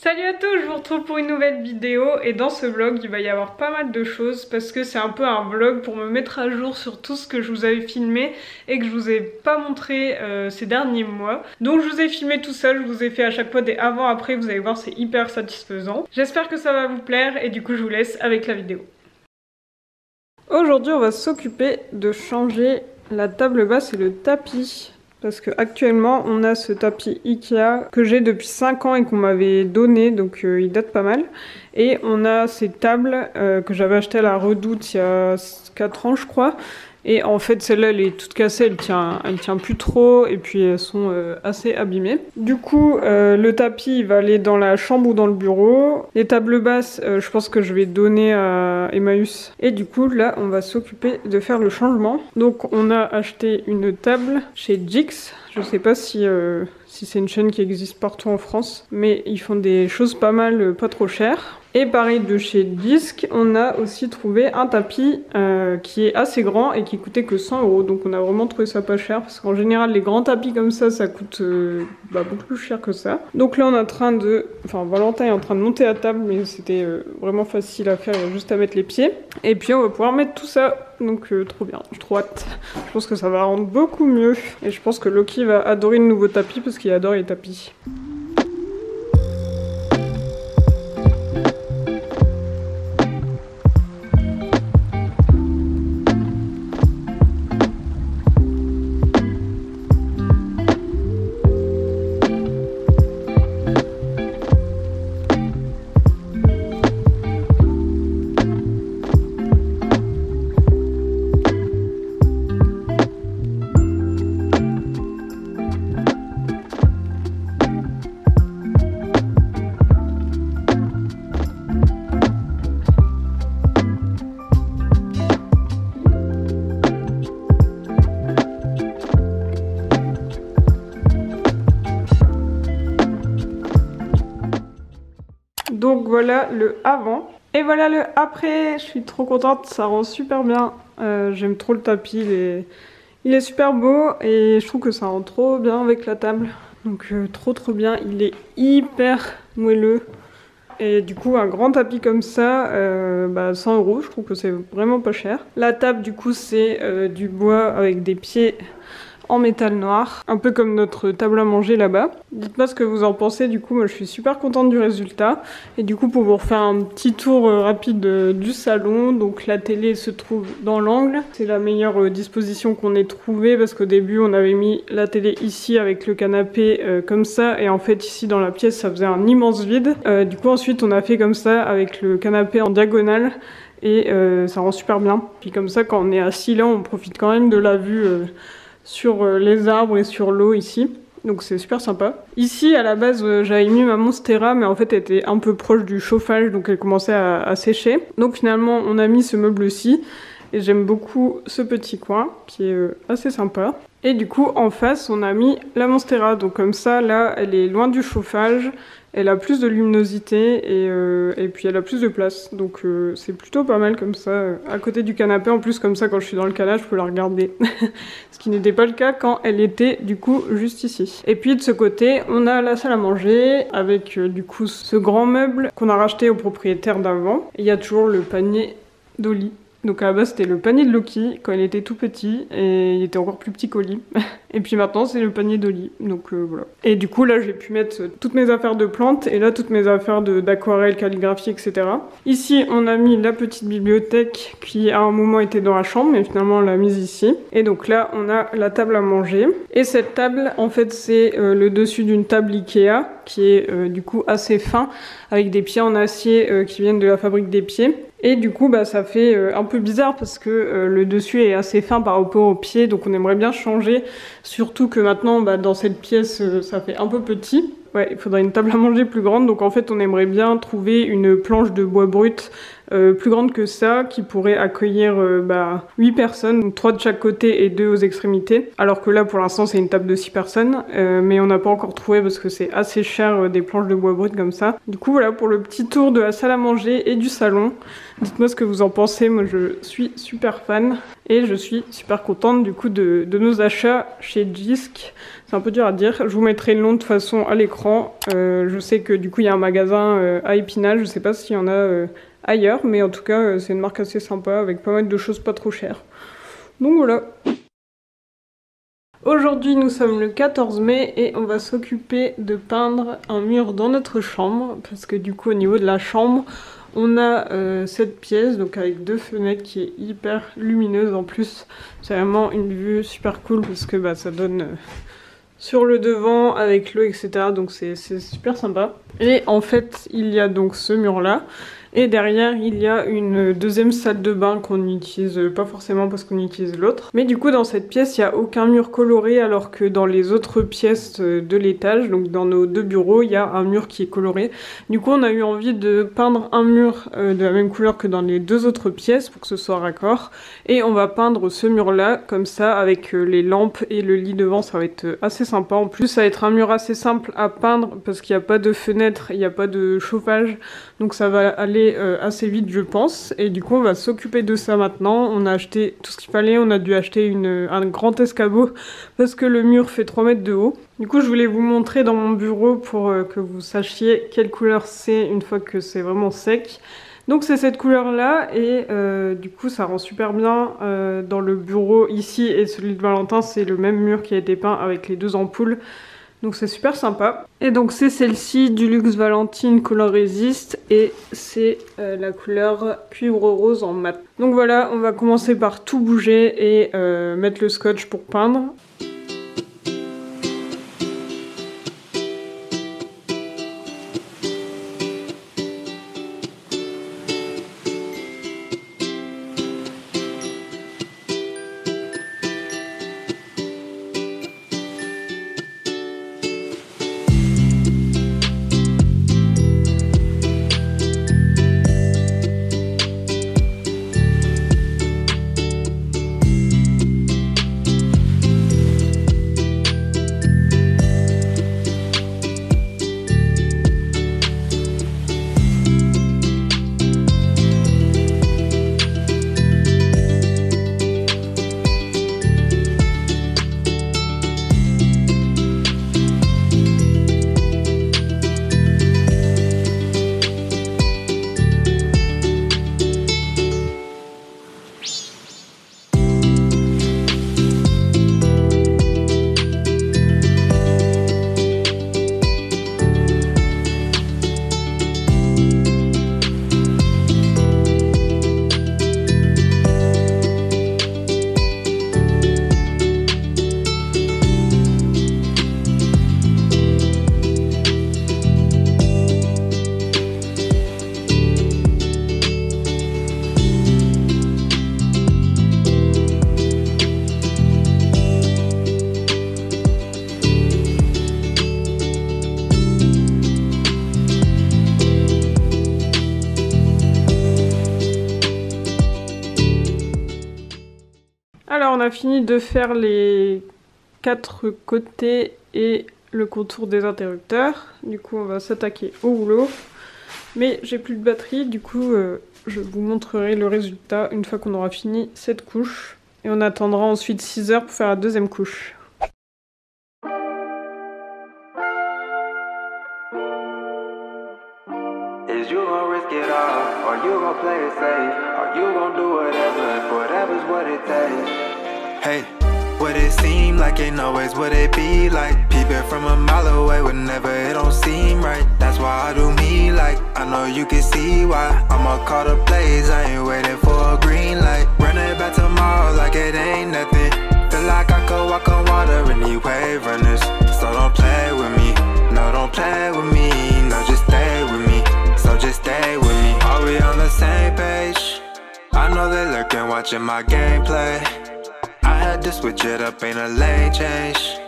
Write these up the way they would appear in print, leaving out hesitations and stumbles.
Salut à tous, je vous retrouve pour une nouvelle vidéo et dans ce vlog il va y avoir pas mal de choses parce que c'est un peu un vlog pour me mettre à jour sur tout ce que je vous avais filmé et que je vous ai pas montré ces derniers mois. Donc je vous ai filmé tout ça, je vous ai fait à chaque fois des avant-après, vous allez voir c'est hyper satisfaisant. J'espère que ça va vous plaire et du coup je vous laisse avec la vidéo. Aujourd'hui on va s'occuper de changer la table basse et le tapis. Parce que actuellement on a ce tapis Ikea que j'ai depuis 5 ans et qu'on m'avait donné, donc il date pas mal. Et on a ces tables que j'avais achetées à la Redoute il y a 4 ans je crois. Et en fait celle-là elle est toute cassée, elle tient plus trop et puis elles sont assez abîmées. Du coup le tapis il va aller dans la chambre ou dans le bureau. Les tables basses je pense que je vais donner à Emmaüs. Et du coup là on va s'occuper de faire le changement. Donc on a acheté une table chez Jix. Je sais pas si c'est une chaîne qui existe partout en France, mais ils font des choses pas mal, pas trop chères. Et pareil de chez Disc, on a aussi trouvé un tapis qui est assez grand et qui coûtait que 100 €. Donc on a vraiment trouvé ça pas cher parce qu'en général les grands tapis comme ça coûte beaucoup plus cher que ça. Donc là on est en train de... Enfin Valentin est en train de monter à table mais c'était vraiment facile à faire, il y a juste à mettre les pieds. Et puis on va pouvoir mettre tout ça. Donc trop bien, j'ai trop hâte. Je pense que ça va rendre beaucoup mieux. Et je pense que Loki va adorer le nouveau tapis parce qu'il adore les tapis. Donc voilà le avant. Et voilà le après. Je suis trop contente, ça rend super bien. J'aime trop le tapis, il est super beau et je trouve que ça rend trop bien avec la table. Donc trop bien, il est hyper moelleux. Et du coup un grand tapis comme ça, 100 €, je trouve que c'est vraiment pas cher. La table du coup c'est du bois avec des pieds en métal noir, un peu comme notre table à manger là-bas. Dites-moi ce que vous en pensez, du coup moi je suis super contente du résultat. Et du coup pour vous refaire un petit tour rapide du salon, donc la télé se trouve dans l'angle. C'est la meilleure disposition qu'on ait trouvée parce qu'au début on avait mis la télé ici avec le canapé comme ça et en fait ici dans la pièce ça faisait un immense vide. Du coup ensuite on a fait comme ça avec le canapé en diagonale et ça rend super bien. Puis comme ça quand on est assis là on profite quand même de la vue sur les arbres et sur l'eau ici. Donc c'est super sympa. Ici à la base j'avais mis ma Monstera mais en fait elle était un peu proche du chauffage donc elle commençait à sécher. Donc finalement on a mis ce meuble-ci et j'aime beaucoup ce petit coin qui est assez sympa. Et du coup en face on a mis la Monstera, donc comme ça là elle est loin du chauffage, elle a plus de luminosité et puis elle a plus de place, donc c'est plutôt pas mal comme ça, à côté du canapé. En plus comme ça quand je suis dans le canapé je peux la regarder, ce qui n'était pas le cas quand elle était du coup juste ici. Et puis de ce côté on a la salle à manger avec du coup ce grand meuble qu'on a racheté au propriétaire d'avant. Il y a toujours le panier d'Oli. Donc à la base c'était le panier de Loki quand il était tout petit et il était encore plus petit qu'Oli. Et puis maintenant c'est le panier d'Oli, donc voilà. Et du coup là j'ai pu mettre toutes mes affaires de plantes et là toutes mes affaires d'aquarelle, calligraphie, etc. Ici on a mis la petite bibliothèque qui à un moment était dans la chambre mais finalement on l'a mise ici. Et donc là on a la table à manger. Et cette table en fait c'est le dessus d'une table Ikea qui est du coup assez fin avec des pieds en acier qui viennent de la fabrique des pieds. Et du coup ça fait un peu bizarre parce que le dessus est assez fin par rapport au pied, donc on aimerait bien changer, surtout que maintenant dans cette pièce ça fait un peu petit. Ouais, il faudrait une table à manger plus grande, donc en fait on aimerait bien trouver une planche de bois brut plus grande que ça, qui pourrait accueillir 8 personnes, donc 3 de chaque côté et 2 aux extrémités. Alors que là pour l'instant c'est une table de 6 personnes, mais on n'a pas encore trouvé parce que c'est assez cher des planches de bois brut comme ça. Du coup voilà pour le petit tour de la salle à manger et du salon. Dites-moi ce que vous en pensez, moi je suis super fan et je suis super contente du coup de nos achats chez Jysk. C'est un peu dur à dire, je vous mettrai le nom de toute façon à l'écran. Je sais que du coup il y a un magasin à Épinal, je sais pas s'il y en a ailleurs, mais en tout cas c'est une marque assez sympa avec pas mal de choses pas trop chères. Donc voilà. Aujourd'hui nous sommes le 14 mai et on va s'occuper de peindre un mur dans notre chambre parce que du coup au niveau de la chambre on a cette pièce donc avec 2 fenêtres qui est hyper lumineuse en plus. C'est vraiment une vue super cool parce que ça donne sur le devant avec l'eau etc. Donc c'est super sympa. Et en fait il y a donc ce mur là. Et derrière, il y a une deuxième salle de bain qu'on n'utilise pas forcément parce qu'on utilise l'autre. Mais du coup, dans cette pièce, il n'y a aucun mur coloré alors que dans les autres pièces de l'étage, donc dans nos 2 bureaux, il y a un mur qui est coloré. Du coup, on a eu envie de peindre un mur de la même couleur que dans les 2 autres pièces pour que ce soit raccord. Et on va peindre ce mur-là, comme ça, avec les lampes et le lit devant, ça va être assez sympa. En plus, ça va être un mur assez simple à peindre parce qu'il n'y a pas de fenêtre, il n'y a pas de chauffage. Donc ça va aller assez vite je pense et du coup on va s'occuper de ça maintenant. On a acheté tout ce qu'il fallait, on a dû acheter un grand escabeau parce que le mur fait 3 mètres de haut. Du coup je voulais vous montrer dans mon bureau pour que vous sachiez quelle couleur c'est une fois que c'est vraiment sec. Donc c'est cette couleur là et du coup ça rend super bien dans le bureau ici et celui de Valentin c'est le même mur qui a été peint avec les 2 ampoules. Donc c'est super sympa. Et donc c'est celle-ci du Luxe Valentine Color Resist et c'est la couleur cuivre rose en mat. Donc voilà, on va commencer par tout bouger et mettre le scotch pour peindre. Alors on a fini de faire les 4 côtés et le contour des interrupteurs. Du coup on va s'attaquer au rouleau. Mais j'ai plus de batterie, du coup je vous montrerai le résultat une fois qu'on aura fini cette couche. Et on attendra ensuite 6 heures pour faire la deuxième couche. Is you gon' risk it all, or you gon' play it safe, or you gon' do whatever if whatever's what it takes. Hey, would it seem like it always would it be like peeping from a mile away whenever it don't seem right? That's why I do me like I know you can see why I'ma call the plays, I ain't waiting for a green light. Running back tomorrow like it ain't nothing. Feel like I could walk on water in these wave runners. So don't play with me, no don't play with me, no just stay with me. So just stay with me. Are we on the same page? I know they lurking watching my gameplay. I had to switch it up, ain't a lane change.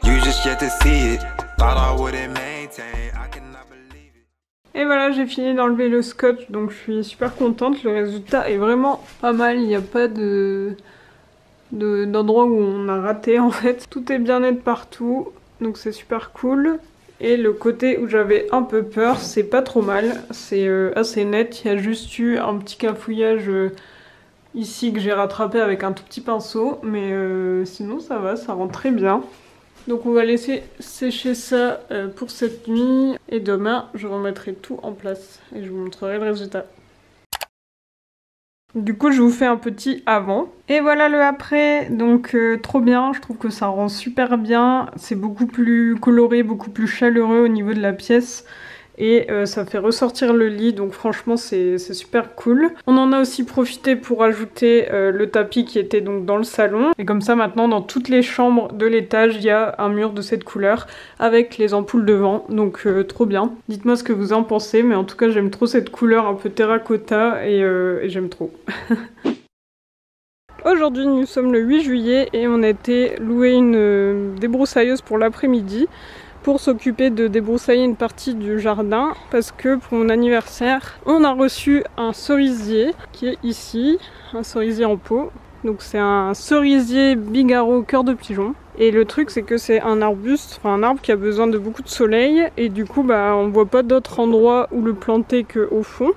You just yet to see it. Thought I wouldn't maintain. I cannot believe it. Et voilà, j'ai fini d'enlever le scotch, donc je suis super contente. Le résultat est vraiment pas mal, il n'y a pas d'endroit où on a raté en fait. Tout est bien net partout, donc c'est super cool. Et le côté où j'avais un peu peur, c'est pas trop mal, c'est assez net. Il y a juste eu un petit cafouillage ici que j'ai rattrapé avec un tout petit pinceau, mais sinon ça va, ça rend très bien. Donc on va laisser sécher ça pour cette nuit et demain je remettrai tout en place et je vous montrerai le résultat. Du coup je vous fais un petit avant. Et voilà le après, donc trop bien, je trouve que ça rend super bien. C'est beaucoup plus coloré, beaucoup plus chaleureux au niveau de la pièce. Et ça fait ressortir le lit, donc franchement c'est super cool. On en a aussi profité pour ajouter le tapis qui était donc dans le salon. Et comme ça maintenant dans toutes les chambres de l'étage il y a un mur de cette couleur avec les ampoules devant, donc trop bien. Dites-moi ce que vous en pensez, mais en tout cas j'aime trop cette couleur un peu terracotta et j'aime trop. Aujourd'hui nous sommes le 8 juillet et on a été louer une débroussailleuse pour l'après-midi pour s'occuper de débroussailler une partie du jardin parce que pour mon anniversaire on a reçu un cerisier qui est ici, un cerisier en pot. Donc c'est un cerisier bigarreau cœur de pigeon et le truc c'est que c'est un arbuste, enfin un arbre qui a besoin de beaucoup de soleil et du coup bah on voit pas d'autre endroit où le planter qu'au fond.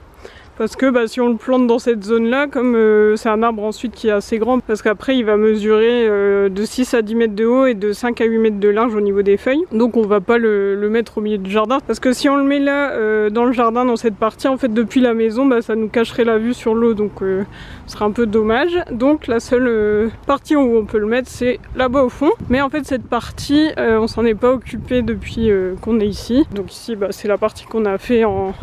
Parce que bah, si on le plante dans cette zone là, comme c'est un arbre ensuite qui est assez grand, parce qu'après il va mesurer de 6 à 10 mètres de haut et de 5 à 8 mètres de large au niveau des feuilles. Donc on va pas le mettre au milieu du jardin. Parce que si on le met là dans le jardin, dans cette partie, en fait depuis la maison, bah, ça nous cacherait la vue sur l'eau. Donc ce serait un peu dommage. Donc la seule partie où on peut le mettre c'est là-bas au fond. Mais en fait cette partie, on s'en est pas occupé depuis qu'on est ici. Donc ici bah, c'est la partie qu'on a fait en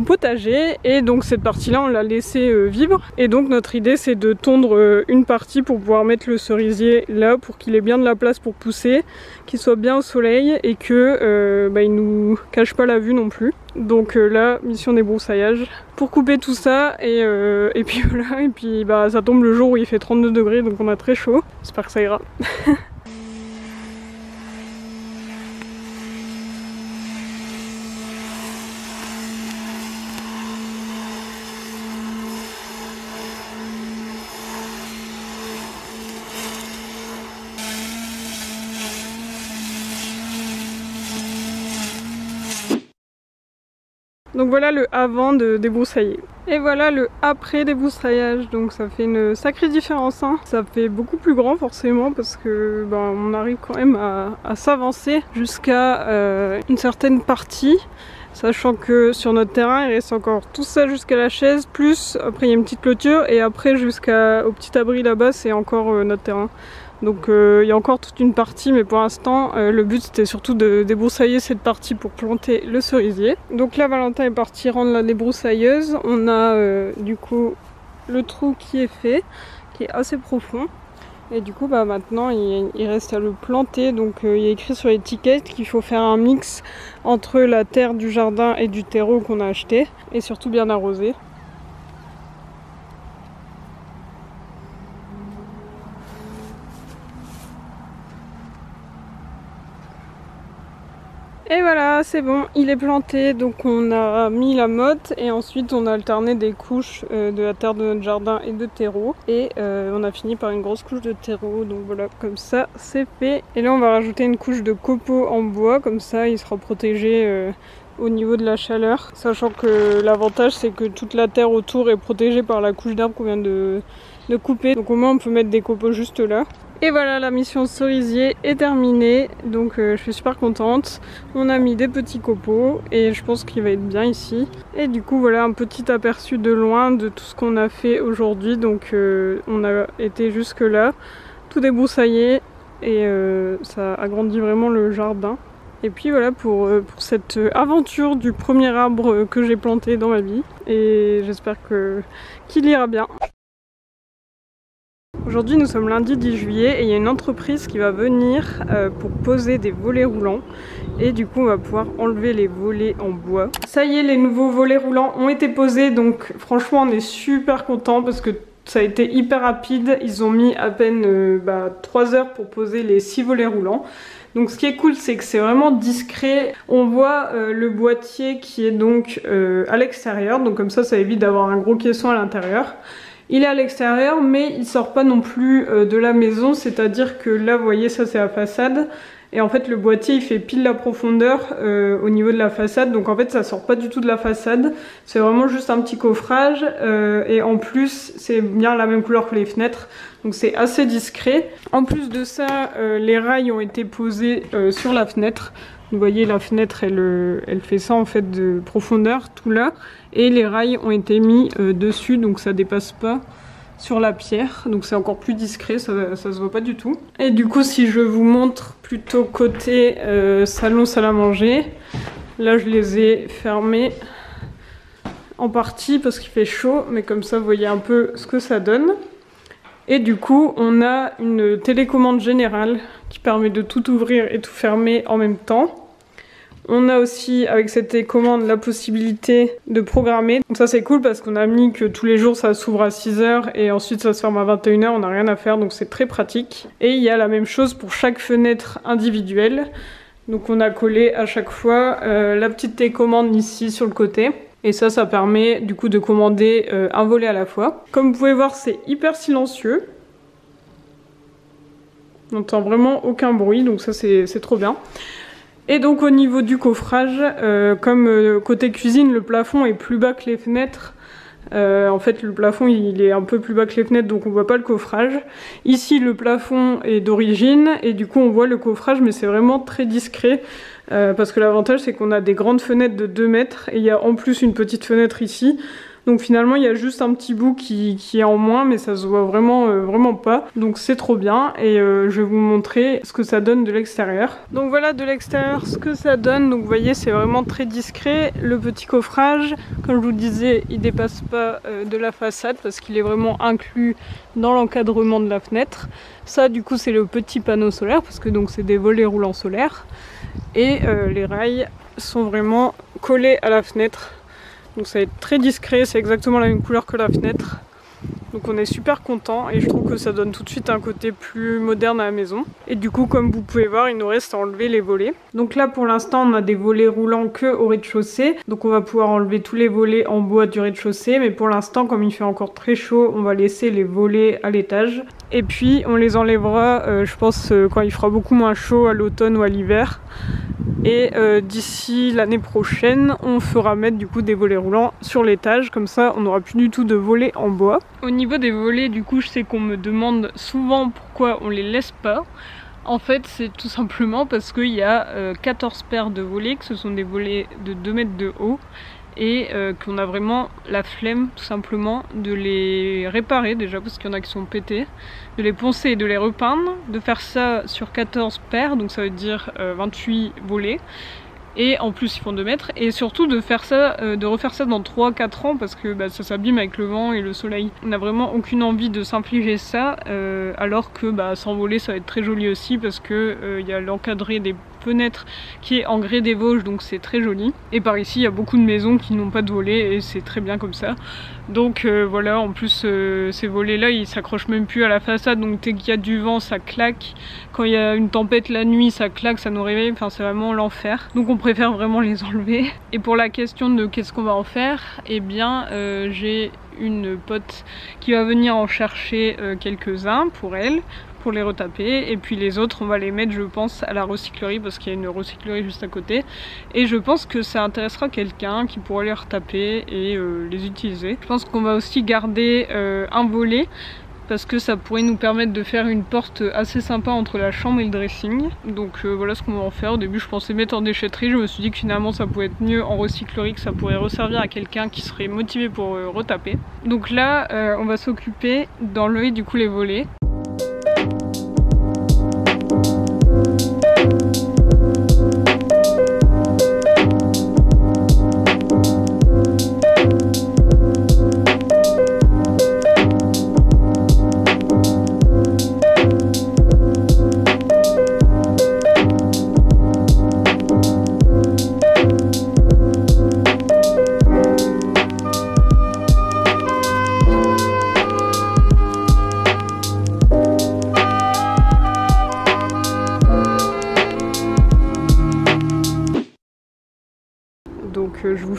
potager et donc cette partie là on l'a laissé vivre et donc notre idée c'est de tondre une partie pour pouvoir mettre le cerisier là pour qu'il ait bien de la place pour pousser, qu'il soit bien au soleil et que bah, il nous cache pas la vue non plus. Donc là mission débroussaillage pour couper tout ça et puis voilà et puis bah ça tombe le jour où il fait 32 degrés donc on a très chaud, j'espère que ça ira. Donc voilà le avant de débroussailler. Et voilà le après débroussaillage, donc ça fait une sacrée différence, hein. Ça fait beaucoup plus grand forcément parce que ben, on arrive quand même à s'avancer jusqu'à une certaine partie. Sachant que sur notre terrain il reste encore tout ça jusqu'à la chaise, plus après il y a une petite clôture et après jusqu'au petit abri là-bas c'est encore notre terrain. Donc il y a encore toute une partie mais pour l'instant le but c'était surtout de débroussailler cette partie pour planter le cerisier. Donc là Valentin est parti rendre la débroussailleuse. On a du coup le trou qui est fait, qui est assez profond. Et du coup bah maintenant il reste à le planter, donc il y a écrit sur l'étiquette qu'il faut faire un mix entre la terre du jardin et du terreau qu'on a acheté et surtout bien arroser. Et voilà, c'est bon, il est planté, donc on a mis la motte et ensuite on a alterné des couches de la terre de notre jardin et de terreau. Et on a fini par une grosse couche de terreau, donc voilà, comme ça c'est fait. Et là on va rajouter une couche de copeaux en bois, comme ça il sera protégé au niveau de la chaleur. Sachant que l'avantage c'est que toute la terre autour est protégée par la couche d'herbe qu'on vient de couper. Donc au moins on peut mettre des copeaux juste là. Et voilà, la mission cerisier est terminée, donc je suis super contente. On a mis des petits copeaux et je pense qu'il va être bien ici. Et du coup voilà un petit aperçu de loin de tout ce qu'on a fait aujourd'hui. Donc on a été jusque là, tout débroussaillé et ça agrandit vraiment le jardin. Et puis voilà pour cette aventure du premier arbre que j'ai planté dans ma vie. Et j'espère qu'il ira bien. Aujourd'hui nous sommes lundi 10 juillet et il y a une entreprise qui va venir pour poser des volets roulants et du coup on va pouvoir enlever les volets en bois. Ça y est, les nouveaux volets roulants ont été posés, donc franchement on est super contents parce que ça a été hyper rapide. Ils ont mis à peine 3 heures pour poser les 6 volets roulants. Donc ce qui est cool, c'est que c'est vraiment discret. On voit le boîtier qui est donc à l'extérieur, donc comme ça évite d'avoir un gros caisson à l'intérieur. Il est à l'extérieur, mais il sort pas non plus de la maison, c'est-à-dire que là, vous voyez, ça c'est la façade. Et en fait, le boîtier, il fait pile la profondeur au niveau de la façade. Donc en fait, ça sort pas du tout de la façade. C'est vraiment juste un petit coffrage. Et en plus, c'est bien la même couleur que les fenêtres. Donc c'est assez discret. En plus de ça, les rails ont été posés sur la fenêtre. Vous voyez, la fenêtre, elle fait ça en fait de profondeur, tout là. Et les rails ont été mis dessus, donc ça dépasse pas sur la pierre. Donc c'est encore plus discret, ça se voit pas du tout. Et du coup, si je vous montre plutôt côté salon, salle à manger, là je les ai fermés en partie parce qu'il fait chaud, mais comme ça vous voyez un peu ce que ça donne. Et du coup, on a une télécommande générale qui permet de tout ouvrir et tout fermer en même temps. On a aussi, avec cette télécommande, la possibilité de programmer. Donc ça c'est cool parce qu'on a mis que tous les jours ça s'ouvre à 6h et ensuite ça se ferme à 21h, on n'a rien à faire, donc c'est très pratique. Et il y a la même chose pour chaque fenêtre individuelle. Donc on a collé à chaque fois la petite télécommande ici sur le côté. Et ça permet du coup de commander un volet à la fois. Comme vous pouvez voir, c'est hyper silencieux. On n'entend vraiment aucun bruit, donc ça c'est trop bien. Et donc au niveau du coffrage, comme côté cuisine, le plafond est plus bas que les fenêtres. En fait le plafond il est un peu plus bas que les fenêtres, donc on voit pas le coffrage. Ici le plafond est d'origine et du coup on voit le coffrage, mais c'est vraiment très discret. Parce que l'avantage c'est qu'on a des grandes fenêtres de 2 mètres et il y a en plus une petite fenêtre ici. Donc finalement il y a juste un petit bout qui est en moins, mais ça se voit vraiment pas. Donc c'est trop bien et je vais vous montrer ce que ça donne de l'extérieur. Donc voilà de l'extérieur ce que ça donne. Donc vous voyez c'est vraiment très discret. Le petit coffrage, comme je vous le disais, il dépasse pas de la façade parce qu'il est vraiment inclus dans l'encadrement de la fenêtre. Ça du coup c'est le petit panneau solaire parce que donc c'est des volets roulants solaires. Et les rails sont vraiment collés à la fenêtre. Donc ça va être très discret, c'est exactement la même couleur que la fenêtre. Donc on est super content et je trouve que ça donne tout de suite un côté plus moderne à la maison. Et du coup comme vous pouvez voir, il nous reste à enlever les volets. Donc là pour l'instant on a des volets roulants que au rez-de-chaussée. Donc on va pouvoir enlever tous les volets en bois du rez-de-chaussée. Mais pour l'instant comme il fait encore très chaud, on va laisser les volets à l'étage. Et puis on les enlèvera je pense quand il fera beaucoup moins chaud à l'automne ou à l'hiver. Et d'ici l'année prochaine, on fera mettre du coup des volets roulants sur l'étage, comme ça on n'aura plus du tout de volets en bois. Au niveau des volets, du coup je sais qu'on me demande souvent pourquoi on les laisse pas. En fait c'est tout simplement parce qu'il y a 14 paires de volets, que ce sont des volets de 2 mètres de haut. Et qu'on a vraiment la flemme tout simplement de les réparer déjà parce qu'il y en a qui sont pétés, de les poncer et de les repeindre, de faire ça sur 14 paires, donc ça veut dire 28 volets. Et en plus ils font 2 mètres, et surtout de faire ça, de refaire ça dans 3-4 ans parce que ça s'abîme avec le vent et le soleil. On n'a vraiment aucune envie de s'infliger ça, alors que sans voler ça va être très joli aussi parce que y a l'encadré des fenêtre qui est en grès des Vosges, donc c'est très joli. Et par ici il y a beaucoup de maisons qui n'ont pas de volets et c'est très bien comme ça. Donc voilà, en plus ces volets là ils s'accrochent même plus à la façade, donc dès qu'il y a du vent ça claque, quand il y a une tempête la nuit ça claque, ça nous réveille, enfin c'est vraiment l'enfer. Donc on préfère vraiment les enlever. Et pour la question de qu'est-ce qu'on va en faire, eh bien j'ai une pote qui va venir en chercher quelques-uns pour elle, pour les retaper, et puis les autres on va les mettre je pense à la recyclerie parce qu'il y a une recyclerie juste à côté, et je pense que ça intéressera quelqu'un qui pourra les retaper et les utiliser. Je pense qu'on va aussi garder un volet parce que ça pourrait nous permettre de faire une porte assez sympa entre la chambre et le dressing. Donc voilà ce qu'on va en faire. Au début je pensais mettre en déchetterie, je me suis dit que finalement ça pouvait être mieux en recyclerie, que ça pourrait resservir à quelqu'un qui serait motivé pour retaper. Donc là on va s'occuper d'enlever du coup les volets.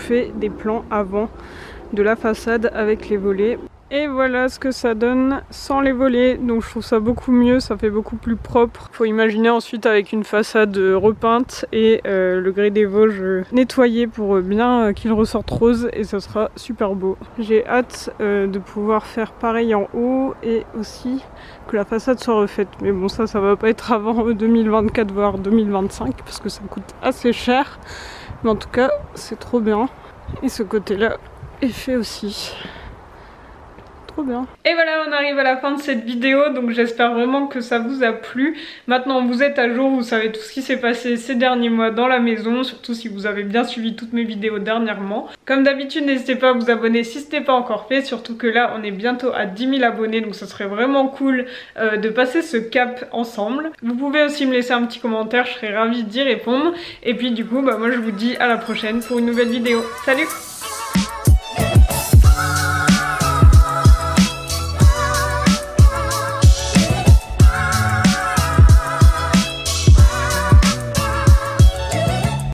fait des plans avant de la façade avec les volets. Et voilà ce que ça donne sans les volets, donc je trouve ça beaucoup mieux, ça fait beaucoup plus propre. Faut imaginer ensuite avec une façade repeinte et le grès des Vosges nettoyé pour bien qu'il ressorte rose et ça sera super beau. J'ai hâte de pouvoir faire pareil en haut et aussi que la façade soit refaite. Mais bon, ça va pas être avant 2024 voire 2025 parce que ça coûte assez cher. Mais en tout cas, c'est trop bien. Et ce côté-là est fait aussi. Trop bien. Et voilà, on arrive à la fin de cette vidéo, donc j'espère vraiment que ça vous a plu. Maintenant vous êtes à jour, vous savez tout ce qui s'est passé ces derniers mois dans la maison, surtout si vous avez bien suivi toutes mes vidéos dernièrement. Comme d'habitude, n'hésitez pas à vous abonner si ce n'est pas encore fait, surtout que là on est bientôt à 10 000 abonnés, donc ce serait vraiment cool de passer ce cap ensemble. Vous pouvez aussi me laisser un petit commentaire, je serais ravie d'y répondre. Et puis du coup, moi je vous dis à la prochaine pour une nouvelle vidéo. Salut!